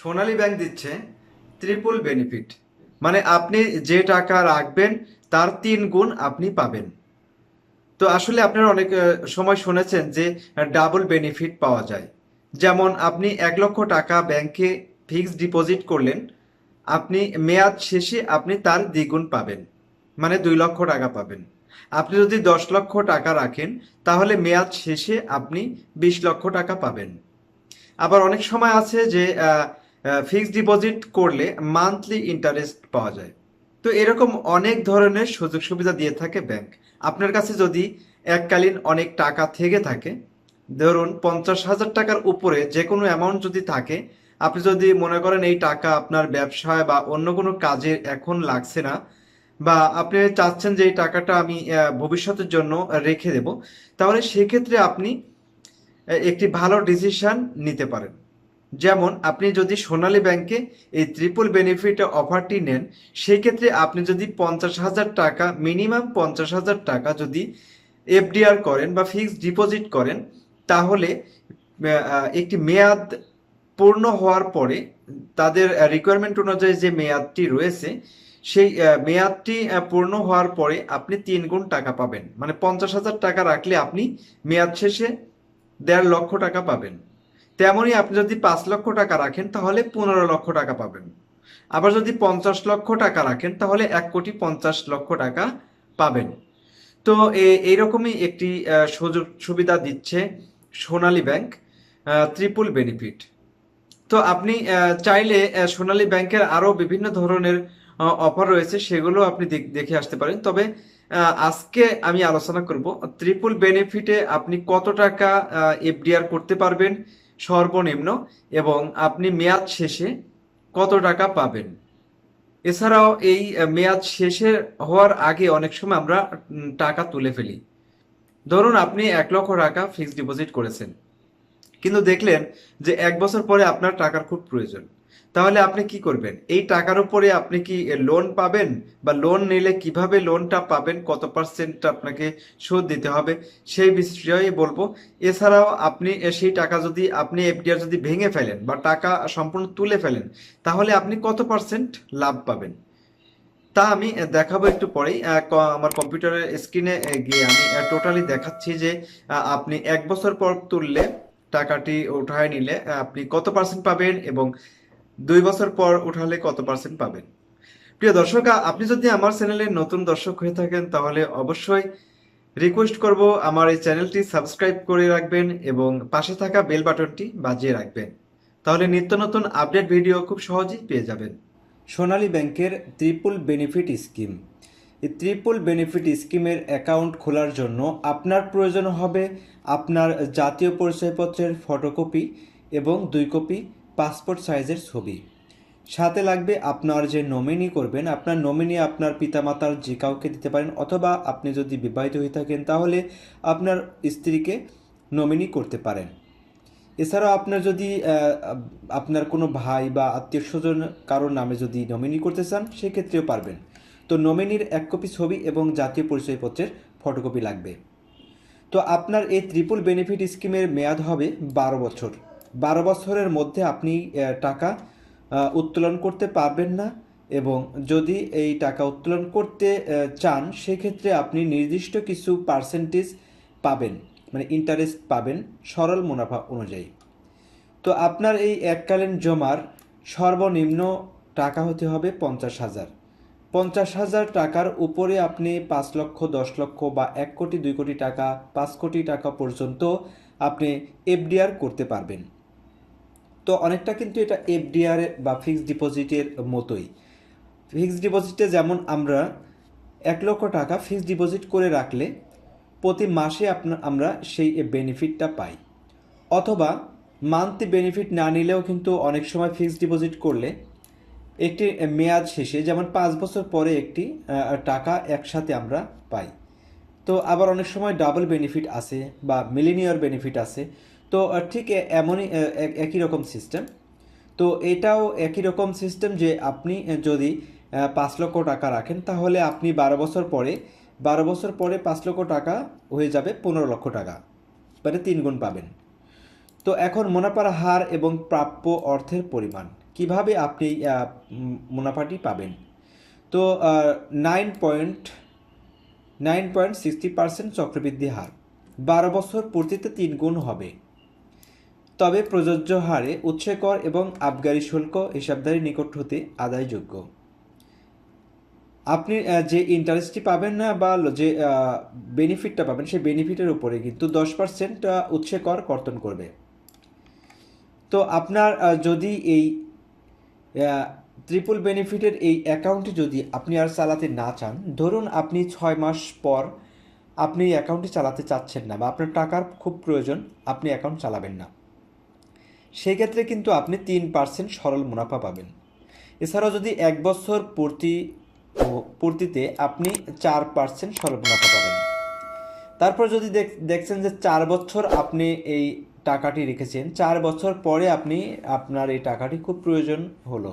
সোনালী bank দিচ্ছে triple benefit, মানে আপনি যে টাকা রাখবেন তার 3 গুণ আপনি পাবেন। তো আসলে আপনারা অনেক সময় শুনেছেন যে ডাবল বেনিফিট পাওয়া যায়। যেমন আপনি 1 লক্ষ টাকা ব্যাংকে ফিক্সড ডিপোজিট করলেন, আপনি মেয়াদ শেষে আপনি তার দ্বিগুণ পাবেন, মানে 2 লক্ষ টাকা পাবেন। আপনি যদি 10 লক্ষ টাকা রাখেন তাহলে মেয়াদ শেষে আপনি 20 লক্ষ টাকা পাবেন। আবার অনেক সময় আছে যে ফিক্সড ডিপোজিট করলে মান্থলি ইন্টারেস্ট পাওয়া যায়। তো এরকম অনেক ধরনের সুযোগ সুবিধা দিয়ে থাকে ব্যাংক। আপনার কাছে যদি এককালীন অনেক টাকা থেকে থাকে, ধরুন 50,000 টাকার উপরে যে কোনো অ্যামাউন্ট যদি থাকে, আপনি যদি মনে করেন এই টাকা আপনার ব্যবসায় বা অন্য কোনো কাজে এখন লাগছে না, বা আপনি চাচ্ছেন যে এই টাকাটা আমি ভবিষ্যতের জন্য রেখে দেব, তাহলে সেক্ষেত্রে আপনি একটি ভালো ডিসিশন নিতে পারেন। যেমন আপনি যদি সোনালী ব্যাংকে এই ট্রিপল বেনিফিট অফারটি নেন, সেই ক্ষেত্রে আপনি যদি 50,000 টাকা, মিনিমাম 50,000 টাকা যদি এফডিআর করেন বা ফিক্সড ডিপোজিট করেন, তাহলে একটি মেয়াদ পূর্ণ হওয়ার পরে তাদের রিকোয়ারমেন্ট অনুযায়ী যে মেয়াদটি রয়েছে, সেই মেয়াদটি পূর্ণ হওয়ার পরে আপনি 3 গুণ টাকা পাবেন। মানে 50,000 টাকা রাখলে আপনি মেয়াদ শেষে 1.5 লক্ষ টাকা পাবেন। তেমনই আপনি যদি 5 লক্ষ টাকা রাখেন তাহলে 15 লক্ষ টাকা পাবেন। আবার যদি 50 লক্ষ টাকা রাখেন তাহলে 1,50,00,000 টাকা পাবেন। তো এইরকমই একটি সুযোগ সুবিধা দিচ্ছে সোনালী ব্যাংক, ট্রিপল বেনিফিট। তো আপনি চাইলে সোনালী ব্যাংকের আরও বিভিন্ন ধরনের অফার রয়েছে, সেগুলো আপনি দেখে আসতে পারেন। তবে আজকে আমি আলোচনা করব ট্রিপল বেনিফিটে আপনি কত টাকা এফডিআর করতে পারবেন সর্বনিম্ন, এবং আপনি মেয়াদ শেষে কত টাকা পাবেন। এছাড়াও এই মেয়াদ শেষে হওয়ার আগে অনেক সময় আমরা টাকা তুলে ফেলি। ধরুন আপনি 1 লক্ষ টাকা ফিক্সড ডিপোজিট করেছেন, কিন্তু দেখলেন যে 1 বছর পরে আপনার টাকার খুব প্রয়োজন। তাহলে আপনি কি করবেন? এই টাকার উপরে আপনি কি লোন পাবেন, বা লোন নিলে কিভাবে লোনটা পাবেন, কত পার্সেন্ট আপনাকে সুদ দিতে হবে, সেই বিষয়ে বলবো। এছাড়াও আপনি সেই টাকা যদি আপনি এফডিআর যদি ভেঙে ফেলেন বা টাকা সম্পূর্ণ তুলে ফেলেন, তাহলে আপনি কত পার্সেন্ট লাভ পাবেন, তা আমি দেখাবো একটু পরেই। আমার কম্পিউটারের স্ক্রিনে গিয়ে আমি টোটালি দেখাচ্ছি যে আপনি 1 বছর পর তুললে, টাকাটি উঠায় নিলে আপনি কত পার্সেন্ট পাবেন, এবং 2 বছর পর উঠালে কত পার্সেন্ট পাবেন। প্রিয় দর্শক, আপনি যদি আমার চ্যানেলে নতুন দর্শক হয়ে থাকেন তাহলে অবশ্যই রিকোয়েস্ট করব আমার এই চ্যানেলটি সাবস্ক্রাইব করে রাখবেন এবং পাশে থাকা বেল বাটনটি বাজিয়ে রাখবেন। তাহলে নিত্য নতুন আপডেট ভিডিও খুব সহজেই পেয়ে যাবেন। সোনালী ব্যাংকের ট্রিপল বেনিফিট স্কিম। এই ট্রিপল বেনিফিট স্কিমের অ্যাকাউন্ট খোলার জন্য আপনার প্রয়োজন হবে আপনার জাতীয় পরিচয়পত্রের ফটোকপি এবং 2 কপি পাসপোর্ট সাইজের ছবি। সাথে লাগবে আপনার যে নমিনি করবেন, আপনার নমিনি আপনার পিতামাতার যে কাউকে দিতে পারেন, অথবা আপনি যদি বিবাহিত হয়ে থাকেন তাহলে আপনার স্ত্রীকে নমিনি করতে পারেন। এছাড়াও আপনার যদি আপনার কোনো ভাই বা আত্মীয় স্বজন কারোর নামে যদি নমিনি করতে চান, সেক্ষেত্রেও পারবেন। তো নমিনির 1 কপি ছবি এবং জাতীয় পরিচয়পত্রের ফটোকপি লাগবে। তো আপনার এই ট্রিপল বেনিফিট স্কিমের মেয়াদ হবে 12 বছর। 12 বছরের মধ্যে আপনি টাকা উত্তোলন করতে পারবেন না, এবং যদি এই টাকা উত্তোলন করতে চান, সেক্ষেত্রে আপনি নির্দিষ্ট কিছু পার্সেন্টেজ পাবেন, মানে ইন্টারেস্ট পাবেন সরল মুনাফা অনুযায়ী। তো আপনার এই এককালীন জমার সর্বনিম্ন টাকা হতে হবে 50,000। 50,000 টাকার উপরে আপনি 5 লক্ষ, 10 লক্ষ বা 1 কোটি, 2 কোটি টাকা, 5 কোটি টাকা পর্যন্ত আপনি এফডিআর করতে পারবেন। তো অনেকটা কিন্তু এটা এফডিআর বা ফিক্সড ডিপোজিটের মতোই। ফিক্সড ডিপোজিটে যেমন আমরা 1 লক্ষ টাকা ফিক্সড ডিপোজিট করে রাখলে প্রতি মাসে আমরা সেই বেনিফিটটা পাই। অথবা মান্থলি বেনিফিট না নিলেও কিন্তু অনেক সময় ফিক্সড ডিপোজিট করলে একটি মেয়াদ শেষে, যেমন 5 বছর পরে একটি টাকা একসাথে আমরা পাই। তো আবার অনেক সময় ডাবল বেনিফিট আছে বা মিলিনিয়ার বেনিফিট আছে। তো ঠিক এমনই একই রকম সিস্টেম। তো এটাও একই রকম সিস্টেম যে আপনি যদি 5 লক্ষ টাকা রাখেন তাহলে আপনি 12 বছর পরে 5 লক্ষ টাকা হয়ে যাবে 15 লক্ষ টাকা, মানে 3 গুণ পাবেন। তো এখন মুনাফার হার এবং প্রাপ্য অর্থের পরিমাণ কিভাবে আপনি মুনাফাটি পাবেন। তো 9.60% চক্রবৃদ্ধি হার, 12 বছর পূর্তিতে 3 গুণ হবে। তবে প্রযোজ্য হারে উৎসে কর এবং আবগারি শুল্ক হিসাবধারীর নিকট হতে আদায়যোগ্য। আপনি যে ইন্টারেস্টটি পাবেন না বা যে বেনিফিটটা পাবেন সেই বেনিফিটের উপরে কিন্তু 10% উৎসে কর কর্তন করবে। তো আপনার যদি এই ট্রিপল বেনিফিটের এই অ্যাকাউন্টটি যদি আপনি আর চালাতে না চান, ধরুন আপনি 6 মাস পর আপনি এই অ্যাকাউন্টটি চালাতে চাচ্ছেন না বা আপনার টাকার খুব প্রয়োজন, আপনি অ্যাকাউন্ট চালাবেন না, সেই ক্ষেত্রে কিন্তু আপনি 3% সরল মুনাফা পাবেন। এছাড়াও যদি 1 বছর পূর্তিতে আপনি 4% সরল মুনাফা পাবেন। তারপর যদি দেখছেন যে 4 বছর আপনি এই টাকাটি রেখেছেন, 4 বছর পরে আপনার এই টাকাটি খুব প্রয়োজন হলো,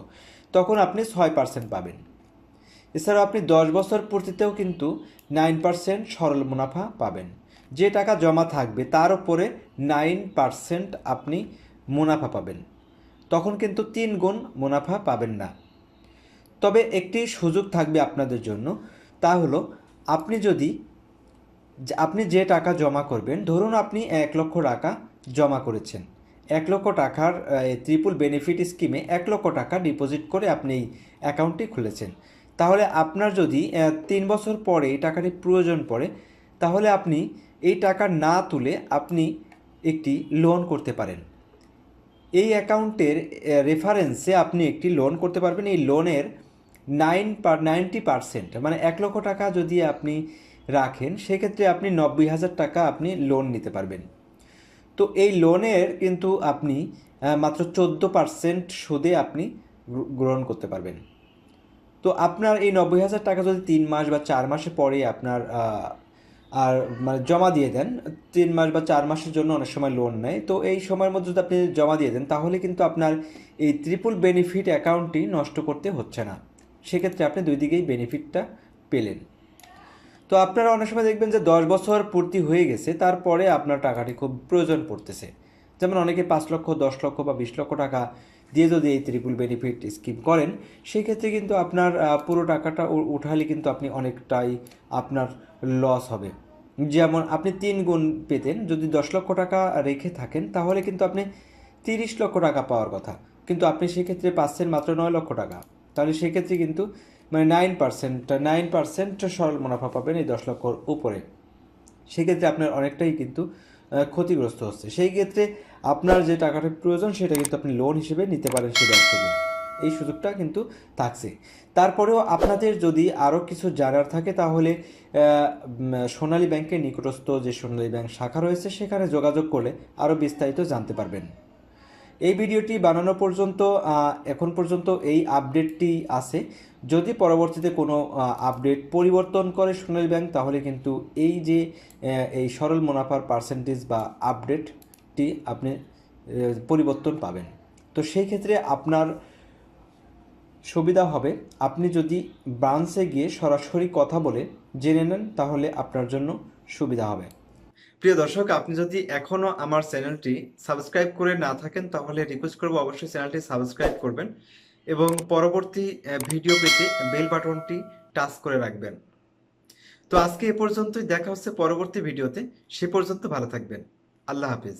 তখন আপনি 6% পাবেন। এছাড়াও আপনি 10 বছর পূর্তিতেও কিন্তু 9% সরল মুনাফা পাবেন। যে টাকা জমা থাকবে তার উপরে 9% আপনি মুনাফা পাবেন, তখন কিন্তু 3 গুণ মুনাফা পাবেন না। তবে একটি সুযোগ থাকবে আপনাদের জন্য, তা হলো আপনি যে টাকা জমা করবেন, ধরুন আপনি 1 লক্ষ টাকা জমা করেছেন, 1 লক্ষ টাকার ট্রিপল বেনিফিট স্কিমে 1 লক্ষ টাকা ডিপোজিট করে আপনি এই অ্যাকাউন্টটি খুলেছেন। তাহলে আপনার যদি 3 বছর পরে এই টাকাটি প্রয়োজন পড়ে, তাহলে আপনি এই টাকা না তুলে আপনি একটি লোন করতে পারেন। এই অ্যাকাউন্টের রেফারেন্সে আপনি একটি লোন করতে পারবেন। এই লোনের 90% মানে 1 লক্ষ টাকা যদি আপনি রাখেন, সেক্ষেত্রে আপনি 90,000 টাকা আপনি লোন নিতে পারবেন। তো এই লোনের কিন্তু আপনি মাত্র 14% সুদে আপনি গ্রহণ করতে পারবেন। তো আপনার এই 90,000 টাকা যদি 3 মাস বা 4 মাসে পরে আপনার আর মানে জমা দিয়ে দেন, 3 মাস বা 4 মাসের জন্য অনেক সময় লোন নেয়, তো এই সময়ের মধ্যে যদি আপনি জমা দিয়ে দেন, তাহলে কিন্তু আপনার এই ট্রিপল বেনিফিট অ্যাকাউন্টটি নষ্ট করতে হচ্ছে না। সেক্ষেত্রে আপনি দুই দিকেই বেনিফিটটা পেলেন। তো আপনারা অনেক সময় দেখবেন যে 10 বছর পূর্তি হয়ে গেছে, তারপরে আপনার টাকাটি খুব প্রয়োজন পড়তেছে। যেমন অনেকে 5 লক্ষ, 10 লক্ষ বা 20 লক্ষ টাকা দিয়ে যদি এই ট্রিপল বেনিফিট স্কিম করেন, সেই ক্ষেত্রে কিন্তু আপনার পুরো টাকাটা উঠালে কিন্তু আপনি অনেকটাই আপনার লস হবে। যেমন আপনি 3 গুণ পেতেন যদি 10 লক্ষ টাকা রেখে থাকেন, তাহলে কিন্তু আপনি 30 লক্ষ টাকা পাওয়ার কথা, কিন্তু আপনি সেক্ষেত্রে পাচ্ছেন মাত্র 9 লক্ষ টাকা। তাহলে সেক্ষেত্রে কিন্তু মানে 9% সরল মুনাফা পাবেন এই 10 লক্ষর উপরে। সেক্ষেত্রে আপনার অনেকটাই কিন্তু ক্ষতিগ্রস্ত হচ্ছে। সেই ক্ষেত্রে আপনার যে টাকাটা প্রয়োজন সেটা কিন্তু আপনি লোন হিসেবে নিতে পারেন সে ব্যাংক থেকে, এই সুযোগটা কিন্তু থাকছে। তারপরেও আপনাদের যদি আরও কিছু জানার থাকে, তাহলে সোনালী ব্যাংকের নিকটস্থ যে সোনালী ব্যাংক শাখা রয়েছে সেখানে যোগাযোগ করলে আরও বিস্তারিত জানতে পারবেন। এই ভিডিওটি বানানো পর্যন্ত এখন পর্যন্ত এই আপডেটটি আছে। যদি পরবর্তীতে কোনো আপডেট পরিবর্তন করে সোনালী ব্যাংক, তাহলে কিন্তু এই সরল মুনাফার পার্সেন্টেজ বা আপডেটটি আপনি পরিবর্তন পাবেন। তো সেই ক্ষেত্রে আপনার সুবিধা হবে আপনি যদি ব্রাঞ্চে গিয়ে সরাসরি কথা বলে জেনে নেন, তাহলে আপনার জন্য সুবিধা হবে। প্রিয় দর্শক, আপনি যদি এখনও আমার চ্যানেলটি সাবস্ক্রাইব করে না থাকেন, তাহলে রিকোয়েস্ট করব অবশ্যই চ্যানেলটি সাবস্ক্রাইব করবেন এবং পরবর্তী ভিডিও পেতে বেল বাটনটি টাচ করে রাখবেন। তো আজকে এ পর্যন্তই, দেখা হচ্ছে পরবর্তী ভিডিওতে। সে পর্যন্ত ভালো থাকবেন। আল্লাহ হাফেজ।